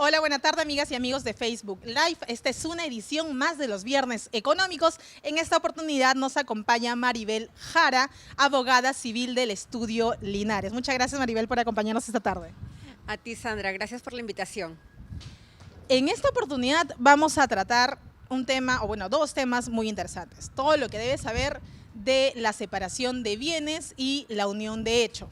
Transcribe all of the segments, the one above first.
Hola, buena tarde amigas y amigos de Facebook Live. Esta es una edición más de los Viernes Económicos. En esta oportunidad nos acompaña Maribel Jara, abogada civil del Estudio Linares. Muchas gracias, Maribel, por acompañarnos esta tarde. A ti, Sandra, gracias por la invitación. En esta oportunidad vamos a tratar un tema, o bueno, dos temas muy interesantes. Todo lo que debes saber de la separación de bienes y la unión de hecho.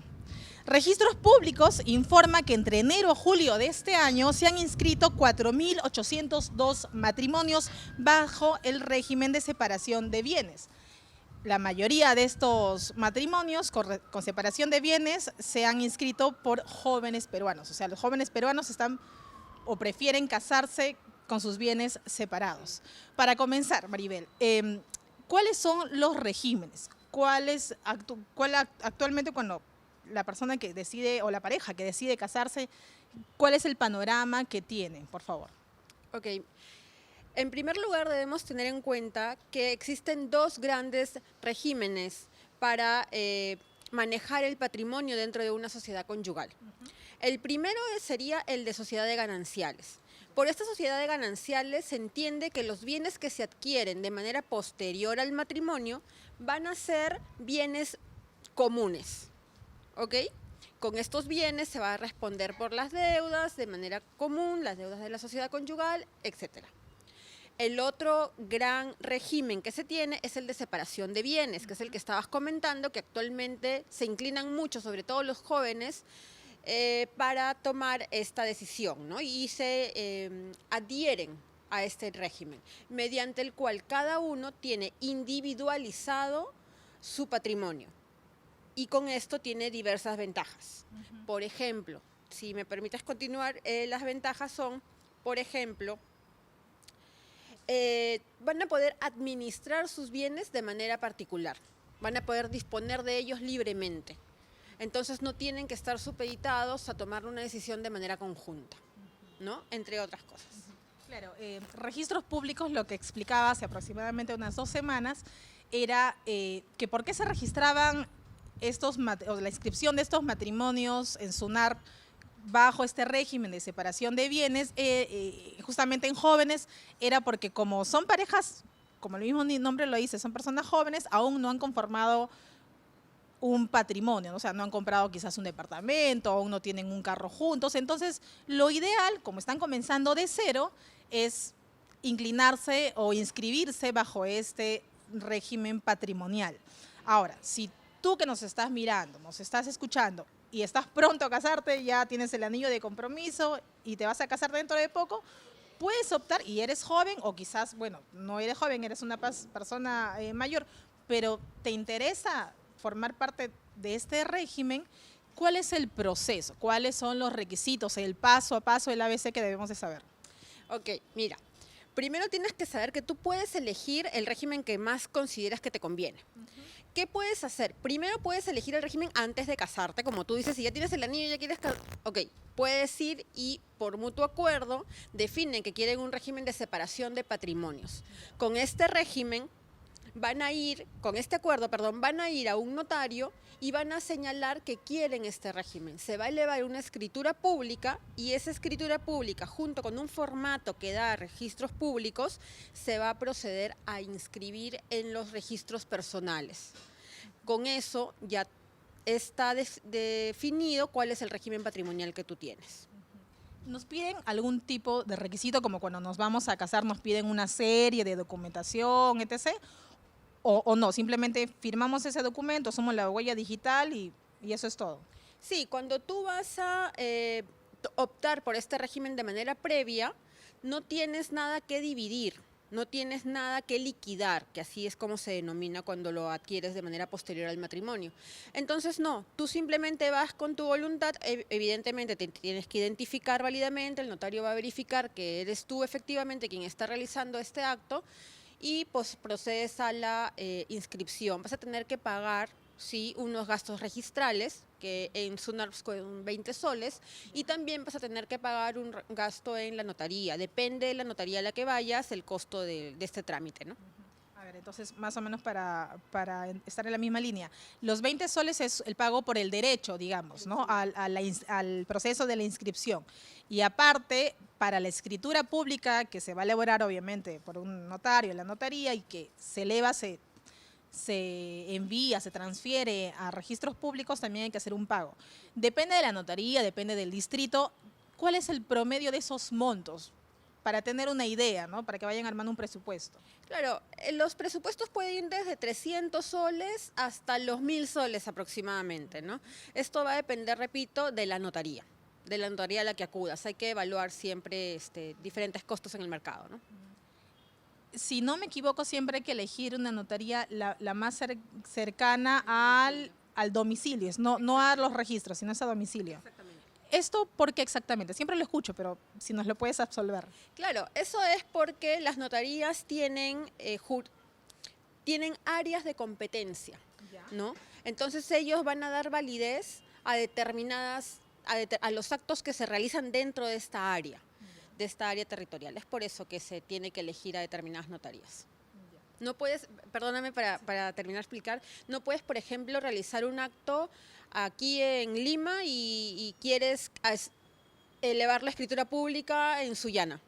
Registros Públicos informa que entre enero a julio de este año se han inscrito 4.802 matrimonios bajo el régimen de separación de bienes. La mayoría de estos matrimonios con separación de bienes se han inscrito por jóvenes peruanos. O sea, los jóvenes peruanos están o prefieren casarse con sus bienes separados. Para comenzar, Maribel, ¿cuáles son los regímenes? ¿Cuál actualmente cuando la persona que decide o la pareja que decide casarse, cuál es el panorama que tiene, por favor? Ok. En primer lugar, debemos tener en cuenta que existen dos grandes regímenes para manejar el patrimonio dentro de una sociedad conyugal. El primero sería el de sociedad de gananciales. Por esta sociedad de gananciales se entiende que los bienes que se adquieren de manera posterior al matrimonio van a ser bienes comunes. ¿Ok? Con estos bienes se va a responder por las deudas de manera común, las deudas de la sociedad conyugal, etc. El otro gran régimen que se tiene es el de separación de bienes, que es el que estabas comentando, que actualmente se inclinan mucho, sobre todo los jóvenes, para tomar esta decisión, ¿no? Y se adhieren a este régimen, mediante el cual cada uno tiene individualizado su patrimonio. Y con esto tiene diversas ventajas. Por ejemplo, si me permites continuar, las ventajas son, por ejemplo, van a poder administrar sus bienes de manera particular, van a poder disponer de ellos libremente. Entonces no tienen que estar supeditados a tomar una decisión de manera conjunta, ¿no? Entre otras cosas. Claro, Registros Públicos lo que explicaba hace aproximadamente unas 2 semanas era que por qué se registraban la inscripción de estos matrimonios en SUNAR bajo este régimen de separación de bienes, justamente en jóvenes, era porque como son parejas, como el mismo nombre lo dice, son personas jóvenes, aún no han conformado un patrimonio, ¿no? O sea, no han comprado quizás un departamento, aún no tienen un carro juntos. Entonces, lo ideal, como están comenzando de cero, es inclinarse o inscribirse bajo este régimen patrimonial. Ahora, si tú que nos estás mirando, nos estás escuchando y estás pronto a casarte, ya tienes el anillo de compromiso y te vas a casar dentro de poco, puedes optar, y eres joven, o quizás, bueno, no eres joven, eres una persona mayor, pero te interesa formar parte de este régimen. ¿Cuál es el proceso? ¿Cuáles son los requisitos, el paso a paso, el ABC que debemos de saber? Ok, mira, primero tienes que saber que tú puedes elegir el régimen que más consideras que te conviene. ¿Qué puedes hacer? Primero puedes elegir el régimen antes de casarte, como tú dices, si ya tienes el anillo y ya quieres casar, ok, puedes ir y por mutuo acuerdo definen que quieren un régimen de separación de patrimonios. Con este régimen con este acuerdo, van a ir a un notario y van a señalar que quieren este régimen. Se va a elevar una escritura pública y esa escritura pública, junto con un formato que da a Registros Públicos, se va a proceder a inscribir en los registros personales. Con eso ya está definido cuál es el régimen patrimonial que tú tienes. ¿Nos piden algún tipo de requisito, como cuando nos vamos a casar nos piden una serie de documentación, etc.? ¿O no? Simplemente firmamos ese documento, somos la huella digital y eso es todo. Sí, cuando tú vas a optar por este régimen de manera previa, no tienes nada que dividir, no tienes nada que liquidar, que así es como se denomina cuando lo adquieres de manera posterior al matrimonio. Entonces no, tú simplemente vas con tu voluntad, evidentemente te tienes que identificar válidamente, el notario va a verificar que eres tú efectivamente quien está realizando este acto y pues procedes a la inscripción. Vas a tener que pagar, sí, unos gastos registrales, que en SUNAR con 20 soles, y también vas a tener que pagar un gasto en la notaría. Depende de la notaría a la que vayas, el costo de este trámite, ¿no? A ver, entonces, más o menos para estar en la misma línea, los 20 soles es el pago por el derecho, digamos, ¿no? Al proceso de la inscripción. Y aparte, para la escritura pública que se va a elaborar obviamente por un notario en la notaría y que se eleva, se envía, se transfiere a registros públicos, también hay que hacer un pago. Depende de la notaría, depende del distrito. ¿Cuál es el promedio de esos montos? Para tener una idea, ¿no? Para que vayan armando un presupuesto. Claro, los presupuestos pueden ir desde 300 soles hasta los 1000 soles aproximadamente, ¿no? Esto va a depender, repito, de la notaría a la que acudas. Hay que evaluar siempre diferentes costos en el mercado, ¿no? Si no me equivoco, siempre hay que elegir una notaría la más cercana al domicilio, no a los registros, sino es a domicilio. Exactamente. ¿Esto por qué exactamente? Siempre lo escucho, pero si nos lo puedes absolver. Claro, eso es porque las notarías tienen áreas de competencia, ¿no? Entonces ellos van a dar validez a a los actos que se realizan dentro de esta área territorial. Es por eso que se tiene que elegir a determinadas notarías. No puedes, perdóname para terminar de explicar, no puedes, por ejemplo, realizar un acto aquí en Lima y quieres elevar la escritura pública en Sullana.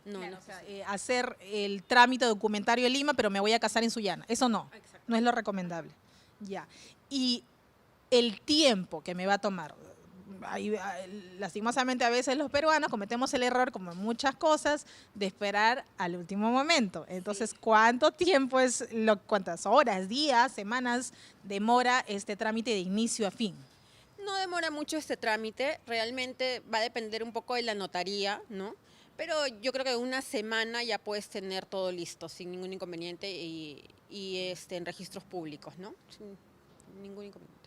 No, Claro, no, o sea, hacer el trámite documentario en Lima, pero me voy a casar en Sullana. Eso no, no es lo recomendable. Ya. Y el tiempo que me va a tomar. Lastimosamente a veces los peruanos cometemos el error, como en muchas cosas, de esperar al último momento. Entonces, ¿cuánto tiempo cuántas horas, días, semanas demora este trámite de inicio a fin? No demora mucho este trámite, realmente va a depender un poco de la notaría, ¿no? Pero yo creo que en una semana ya puedes tener todo listo, sin ningún inconveniente en registros públicos, ¿no? Sin ningún inconveniente.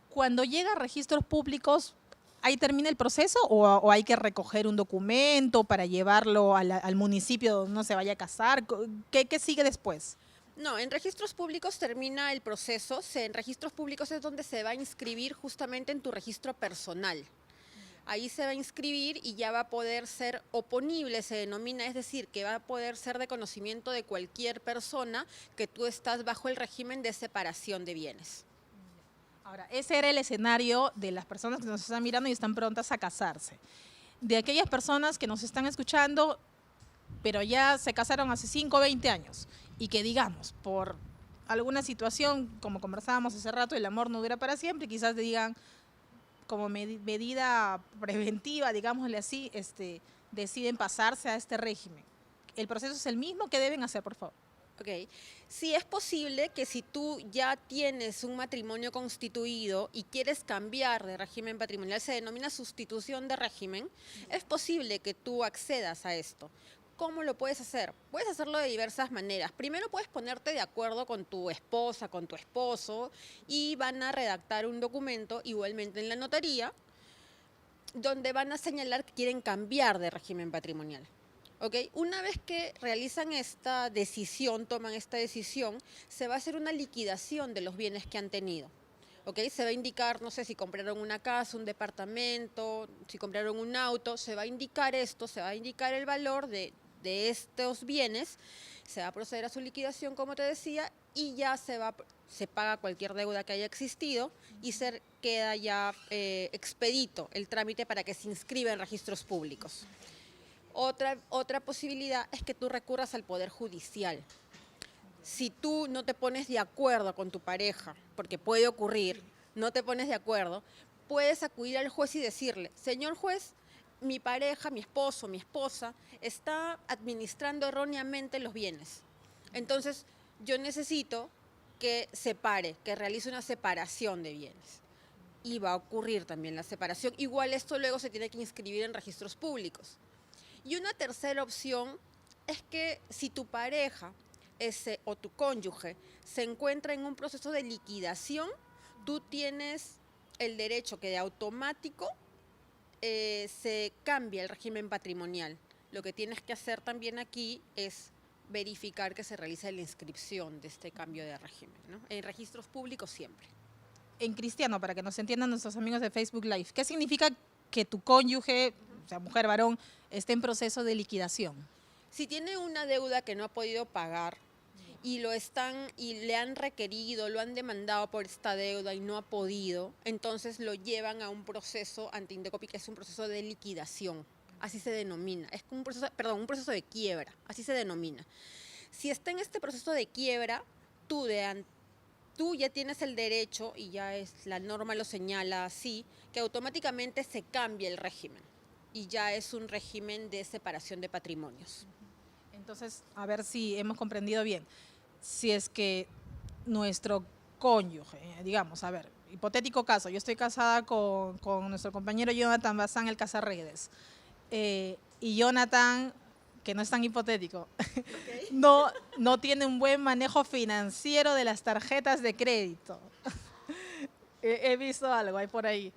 Cuando llega a registros públicos, ¿ahí termina el proceso o hay que recoger un documento para llevarlo al municipio donde uno se vaya a casar? ¿Qué sigue después? No, en registros públicos termina el proceso. En registros públicos es donde se va a inscribir justamente en tu registro personal. Ahí se va a inscribir y ya va a poder ser oponible, se denomina, es decir, que va a poder ser de conocimiento de cualquier persona que tú estás bajo el régimen de separación de bienes. Ahora, ese era el escenario de las personas que nos están mirando y están prontas a casarse. De aquellas personas que nos están escuchando, pero ya se casaron hace 5 o 20 años y que digamos, por alguna situación, como conversábamos hace rato, el amor no dura para siempre, quizás digan, como medida preventiva, digámosle así, deciden pasarse a este régimen. ¿El proceso es el mismo? ¿Qué deben hacer, por favor? Ok, sí es posible que si tú ya tienes un matrimonio constituido y quieres cambiar de régimen patrimonial, se denomina sustitución de régimen, es posible que tú accedas a esto. ¿Cómo lo puedes hacer? Puedes hacerlo de diversas maneras. Primero puedes ponerte de acuerdo con tu esposa, con tu esposo, y van a redactar un documento igualmente en la notaría, donde van a señalar que quieren cambiar de régimen patrimonial. ¿Okay? Una vez que realizan esta decisión, toman esta decisión, se va a hacer una liquidación de los bienes que han tenido. ¿Okay? Se va a indicar, no sé, si compraron una casa, un departamento, si compraron un auto, se va a indicar esto, se va a indicar el valor de estos bienes, se va a proceder a su liquidación, como te decía, y ya se paga cualquier deuda que haya existido y se queda ya expedito el trámite para que se inscriba en registros públicos. Otra posibilidad es que tú recurras al Poder Judicial. Si tú no te pones de acuerdo con tu pareja, porque puede ocurrir, no te pones de acuerdo, puedes acudir al juez y decirle, señor juez, mi pareja, mi esposo, mi esposa, está administrando erróneamente los bienes. Entonces, yo necesito que separe, que realice una separación de bienes. Y va a ocurrir también la separación. Igual esto luego se tiene que inscribir en registros públicos. Y una tercera opción es que si tu pareja o tu cónyuge se encuentra en un proceso de liquidación, tú tienes el derecho que de automático se cambie el régimen patrimonial. Lo que tienes que hacer también aquí es verificar que se realice la inscripción de este cambio de régimen, ¿no? En registros públicos siempre. En cristiano, para que nos entiendan nuestros amigos de Facebook Live, ¿qué significa que tu cónyuge, o sea, mujer, varón, esté en proceso de liquidación? Si tiene una deuda que no ha podido pagar y le han requerido, lo han demandado por esta deuda y no ha podido, entonces lo llevan a un proceso ante Indecopi, que es un proceso de liquidación. así se denomina. Es como un proceso de quiebra, así se denomina. Si está en este proceso de quiebra, tú ya tienes el derecho, y la norma lo señala así, que automáticamente se cambia el régimen y ya es un régimen de separación de patrimonios. Entonces, a ver si hemos comprendido bien. Si es que nuestro cónyuge, digamos, a ver, hipotético caso, yo estoy casada con nuestro compañero Jonathan Bazán, el Casarredes, y Jonathan, que no es tan hipotético, Okay. no tiene un buen manejo financiero de las tarjetas de crédito. He visto algo ahí por ahí.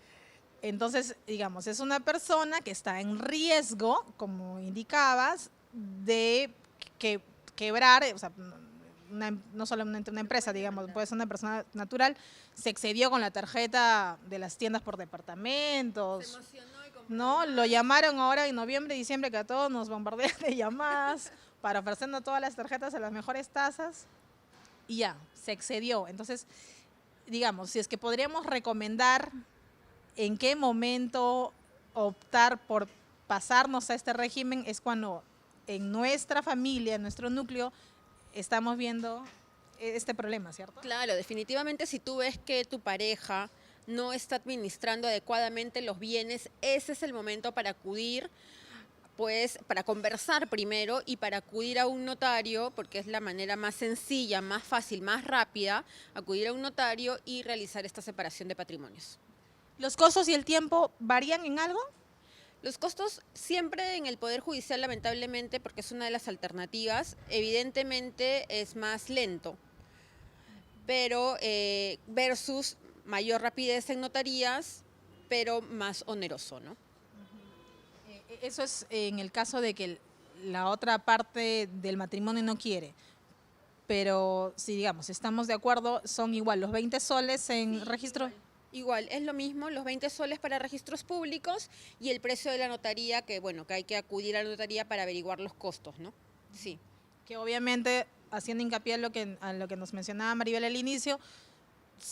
Entonces, digamos, es una persona que está en riesgo, como indicabas, de quebrar, o sea, no solamente una empresa, digamos, puede ser una persona natural, se excedió con la tarjeta de las tiendas por departamentos. Se emocionó y compró No, más. lo llamaron ahora en noviembre, diciembre, que a todos nos bombardean de llamadas para ofrecernos todas las tarjetas a las mejores tasas y ya, se excedió. Entonces, digamos, si es que podríamos recomendar en qué momento optar por pasarnos a este régimen, es cuando en nuestra familia, en nuestro núcleo, estamos viendo este problema, ¿cierto? Claro, definitivamente si tú ves que tu pareja no está administrando adecuadamente los bienes, ese es el momento para acudir, pues, para conversar primero y para acudir a un notario, porque es la manera más sencilla, más fácil, más rápida, acudir a un notario y realizar esta separación de patrimonios. ¿Los costos y el tiempo varían en algo? Los costos siempre en el Poder Judicial, lamentablemente, porque es una de las alternativas, evidentemente es más lento, pero versus mayor rapidez en notarías, pero más oneroso, ¿no? Eso es en el caso de que la otra parte del matrimonio no quiere. Pero si, digamos, estamos de acuerdo, son igual los 20 soles en registro. Igual, es lo mismo, los 20 soles para registros públicos y el precio de la notaría, que bueno, que hay que acudir a la notaría para averiguar los costos, ¿no? Sí. Que obviamente, haciendo hincapié a lo que nos mencionaba Maribel al inicio,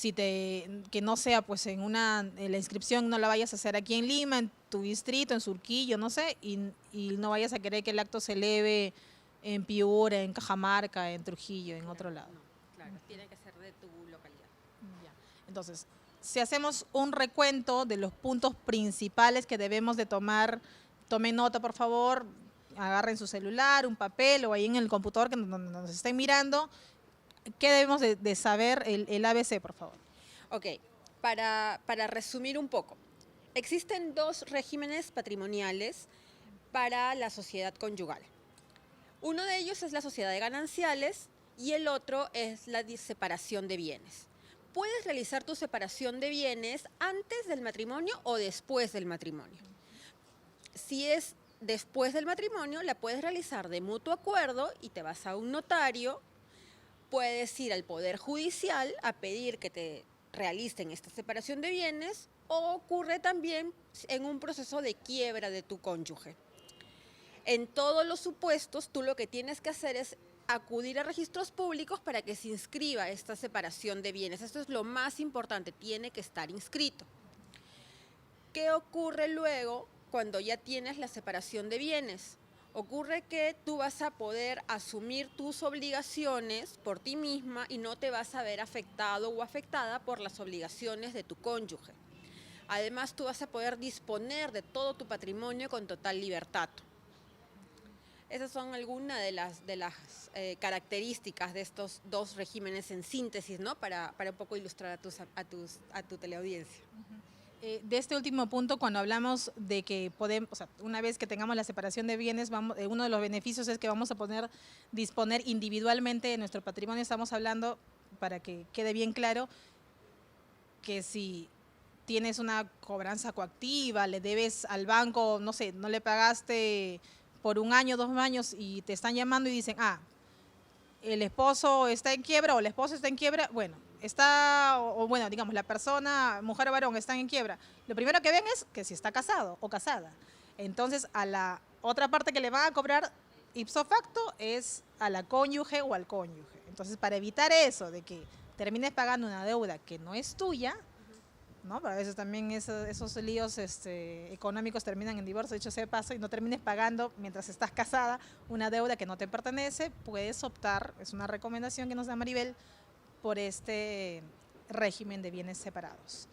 que no sea pues en la inscripción no la vayas a hacer aquí en Lima, en tu distrito, en Surquillo, no sé, y no vayas a querer que el acto se eleve en Piura, en Cajamarca, en Trujillo, en otro lado. No, claro, tiene que ser de tu localidad. Ya. Entonces, si hacemos un recuento de los puntos principales que debemos de tomar, tomen nota por favor, agarren su celular, un papel o ahí en el computador que nos estén mirando. ¿Qué debemos de saber el ABC, por favor? Ok, para resumir un poco, existen dos regímenes patrimoniales para la sociedad conyugal. Uno de ellos es la sociedad de gananciales y el otro es la separación de bienes. Puedes realizar tu separación de bienes antes del matrimonio o después del matrimonio. Si es después del matrimonio, la puedes realizar de mutuo acuerdo y te vas a un notario. Puedes ir al Poder Judicial a pedir que te realicen esta separación de bienes o ocurre también en un proceso de quiebra de tu cónyuge. En todos los supuestos, tú lo que tienes que hacer es acudir a registros públicos para que se inscriba esta separación de bienes. Esto es lo más importante, tiene que estar inscrito. ¿Qué ocurre luego cuando ya tienes la separación de bienes? Ocurre que tú vas a poder asumir tus obligaciones por ti misma y no te vas a ver afectado o afectada por las obligaciones de tu cónyuge. Además, tú vas a poder disponer de todo tu patrimonio con total libertad. Esas son algunas de las características de estos dos regímenes en síntesis, ¿no? Para un poco ilustrar a tu teleaudiencia. De este último punto, cuando hablamos de que podemos, o sea, una vez que tengamos la separación de bienes, uno de los beneficios es que vamos a poder disponer individualmente de nuestro patrimonio. Estamos hablando, para que quede bien claro, que si tienes una cobranza coactiva, le debes al banco, no sé, no le pagaste por 1 año, 2 años y te están llamando y dicen, el esposo está en quiebra o la esposa está en quiebra, bueno, bueno, digamos, la persona, mujer o varón, están en quiebra. Lo primero que ven es que si está casado o casada. Entonces, a la otra parte que le van a cobrar ipso facto es a la cónyuge o al cónyuge. Entonces, para evitar eso, de que termines pagando una deuda que no es tuya, ¿no? Pero a veces también esos líos económicos terminan en divorcio, dicho sea de paso, y no termines pagando mientras estás casada una deuda que no te pertenece, puedes optar, es una recomendación que nos da Maribel, por este régimen de bienes separados.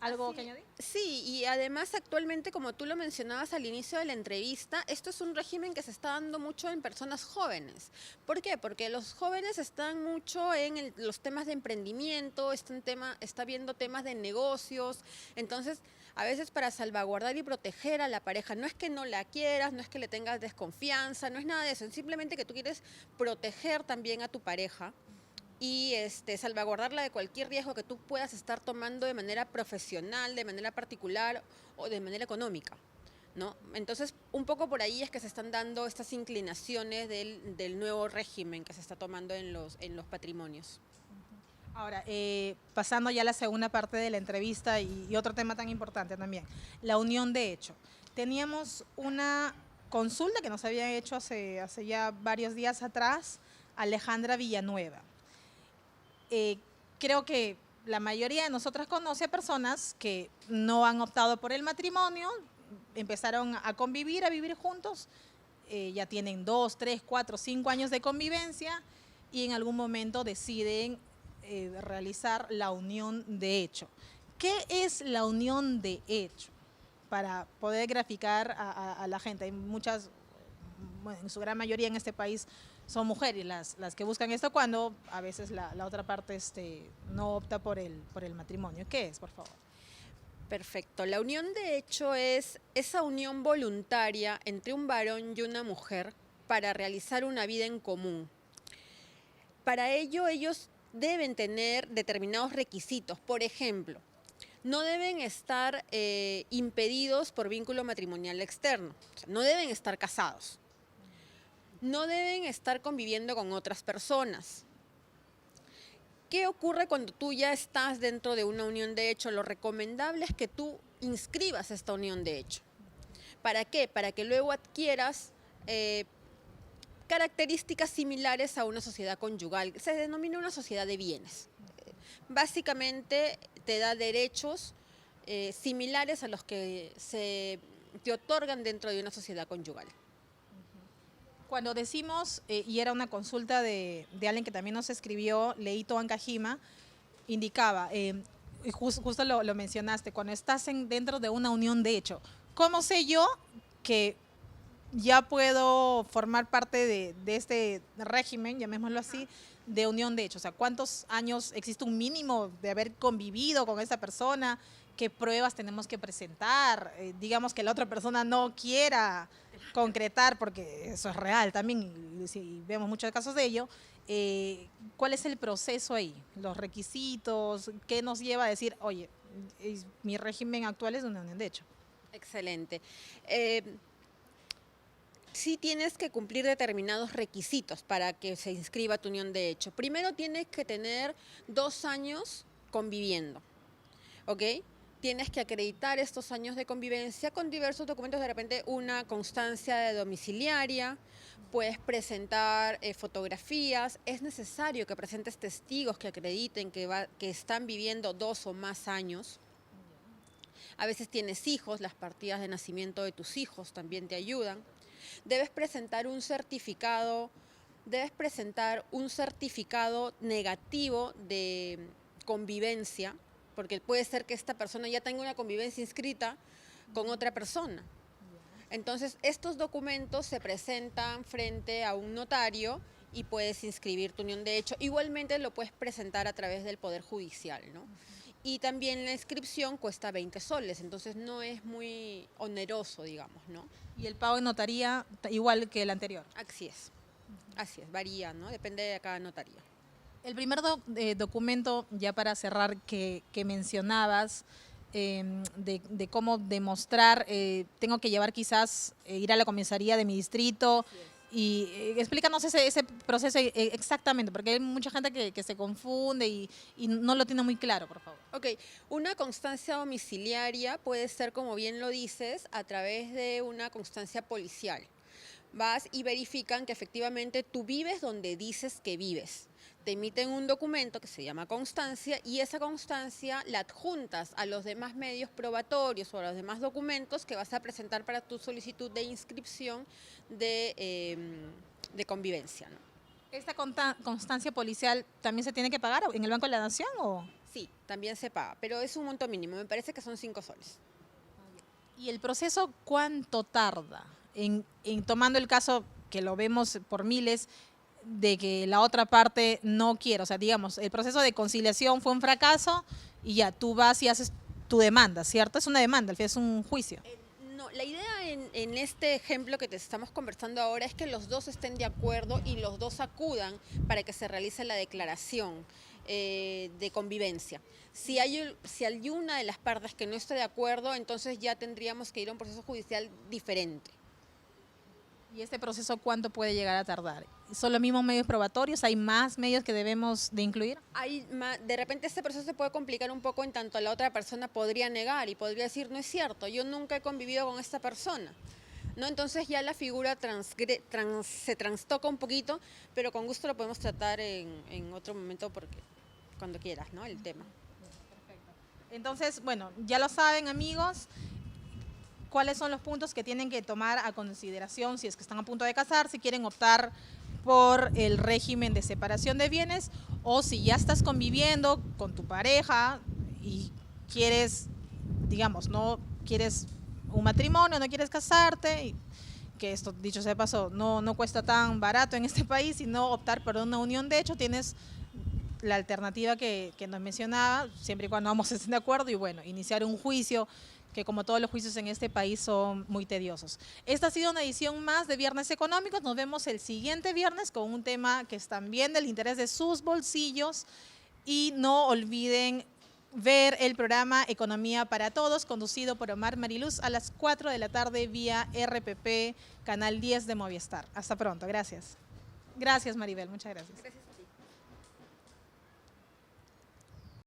¿Algo que añadir? Sí, y además actualmente, como tú lo mencionabas al inicio de la entrevista, esto es un régimen que se está dando mucho en personas jóvenes. ¿Por qué? Porque los jóvenes están mucho en los temas de emprendimiento, está viendo temas de negocios, entonces a veces para salvaguardar y proteger a la pareja, no es que no la quieras, no es que le tengas desconfianza, no es nada de eso, es simplemente que tú quieres proteger también a tu pareja y salvaguardarla de cualquier riesgo que tú puedas estar tomando de manera profesional, de manera particular o de manera económica, ¿no? Entonces, un poco por ahí es que se están dando estas inclinaciones del nuevo régimen que se está tomando en los patrimonios. Ahora, pasando ya a la segunda parte de la entrevista y otro tema tan importante también, la unión de hecho. Teníamos una consulta que nos habían hecho hace ya varios días atrás, Alejandra Villanueva. Creo que la mayoría de nosotras conoce a personas que no han optado por el matrimonio, empezaron a convivir, a vivir juntos, ya tienen 2, 3, 4, 5 años de convivencia y en algún momento deciden realizar la unión de hecho. ¿Qué es la unión de hecho? Para poder graficar a la gente. Hay muchas, bueno, en su gran mayoría en este país son mujeres las que buscan esto cuando a veces la otra parte no opta por el matrimonio. ¿Qué es, por favor? Perfecto. La unión de hecho es esa unión voluntaria entre un varón y una mujer para realizar una vida en común. Para ello ellos deben tener determinados requisitos. Por ejemplo, no deben estar impedidos por vínculo matrimonial externo, o sea, no deben estar casados, no deben estar conviviendo con otras personas. ¿Qué ocurre cuando tú ya estás dentro de una unión de hecho? Lo recomendable es que tú inscribas esta unión de hecho. ¿Para qué? Para que luego adquieras características similares a una sociedad conyugal. Se denomina una sociedad de bienes. Básicamente te da derechos similares a los que se te otorgan dentro de una sociedad conyugal. Cuando decimos, y era una consulta de alguien que también nos escribió, Leito Ancajima, indicaba, justo lo mencionaste, cuando estás dentro de una unión de hecho, ¿cómo sé yo que ya puedo formar parte de este régimen, llamémoslo así, de unión de hecho? O sea, ¿cuántos años existe un mínimo de haber convivido con esa persona? ¿Qué pruebas tenemos que presentar? Digamos que la otra persona no quiera concretar, porque eso es real también, y vemos muchos casos de ello. ¿Cuál es el proceso ahí? ¿Los requisitos? ¿Qué nos lleva a decir, oye, mi régimen actual es de una unión de hecho? Excelente. Sí tienes que cumplir determinados requisitos para que se inscriba tu unión de hecho. Primero tienes que tener 2 años conviviendo, ¿ok? Tienes que acreditar estos años de convivencia con diversos documentos, de repente una constancia de domiciliaria, puedes presentar fotografías, es necesario que presentes testigos que acrediten que están viviendo 2 o más años. A veces tienes hijos, las partidas de nacimiento de tus hijos también te ayudan. Debes presentar un certificado negativo de convivencia, porque puede ser que esta persona ya tenga una convivencia inscrita con otra persona. Entonces, estos documentos se presentan frente a un notario y puedes inscribir tu unión de hecho. Igualmente lo puedes presentar a través del Poder Judicial, ¿no? Y también la inscripción cuesta 20 soles, entonces no es muy oneroso, digamos, ¿no? Y el pago en notaría igual que el anterior. Así es, varía, ¿no? Depende de cada notaría. El primer documento, ya para cerrar, que mencionabas, de cómo demostrar, tengo que llevar quizás, ir a la comisaría de mi distrito. Y explícanos ese proceso exactamente, porque hay mucha gente que se confunde y no lo tiene muy claro, por favor. Ok, una constancia domiciliaria puede ser, como bien lo dices, a través de una constancia policial. Vas y verifican que efectivamente tú vives donde dices que vives. te emiten un documento que se llama constancia y esa constancia la adjuntas a los demás medios probatorios o a los demás documentos que vas a presentar para tu solicitud de inscripción de convivencia, ¿no? ¿Esta constancia policial también se tiene que pagar en el Banco de la Nación o...? Sí, también se paga, pero es un monto mínimo, me parece que son 5 soles. ¿Y el proceso cuánto tarda? En tomando el caso que lo vemos por miles, de que la otra parte no quiere, o sea, digamos, el proceso de conciliación fue un fracaso y ya, tú vas y haces tu demanda, ¿cierto? Es una demanda, al fin es un juicio. No, la idea en este ejemplo que te estamos conversando ahora es que los dos estén de acuerdo y los dos acudan para que se realice la declaración de convivencia. Si hay una de las partes que no está de acuerdo, entonces ya tendríamos que ir a un proceso judicial diferente. ¿Y este proceso cuánto puede llegar a tardar? ¿Son los mismos medios probatorios? ¿Hay más medios que debemos de incluir? De repente este proceso se puede complicar un poco en tanto la otra persona podría negar y podría decir, no es cierto, yo nunca he convivido con esta persona, ¿no? Entonces ya la figura se trastoca un poquito, pero con gusto lo podemos tratar en otro momento porque cuando quieras, ¿no? El tema. Perfecto. Entonces, bueno, ya lo saben, amigos. ¿Cuáles son los puntos que tienen que tomar a consideración si es que están a punto de casar, si quieren optar por el régimen de separación de bienes o si ya estás conviviendo con tu pareja y quieres, digamos, no quieres un matrimonio, no quieres casarte, y que esto, dicho sea de paso, no cuesta tan barato en este país, sino optar por una unión de hecho, tienes la alternativa que nos mencionaba, siempre y cuando ambos estén de acuerdo y bueno, iniciar un juicio que como todos los juicios en este país son muy tediosos. Esta ha sido una edición más de Viernes Económicos. Nos vemos el siguiente viernes con un tema que es también del interés de sus bolsillos. Y no olviden ver el programa Economía para Todos, conducido por Omar Mariluz a las 4 de la tarde vía RPP, Canal 10 de Movistar. Hasta pronto, gracias. Gracias, Maribel, muchas gracias.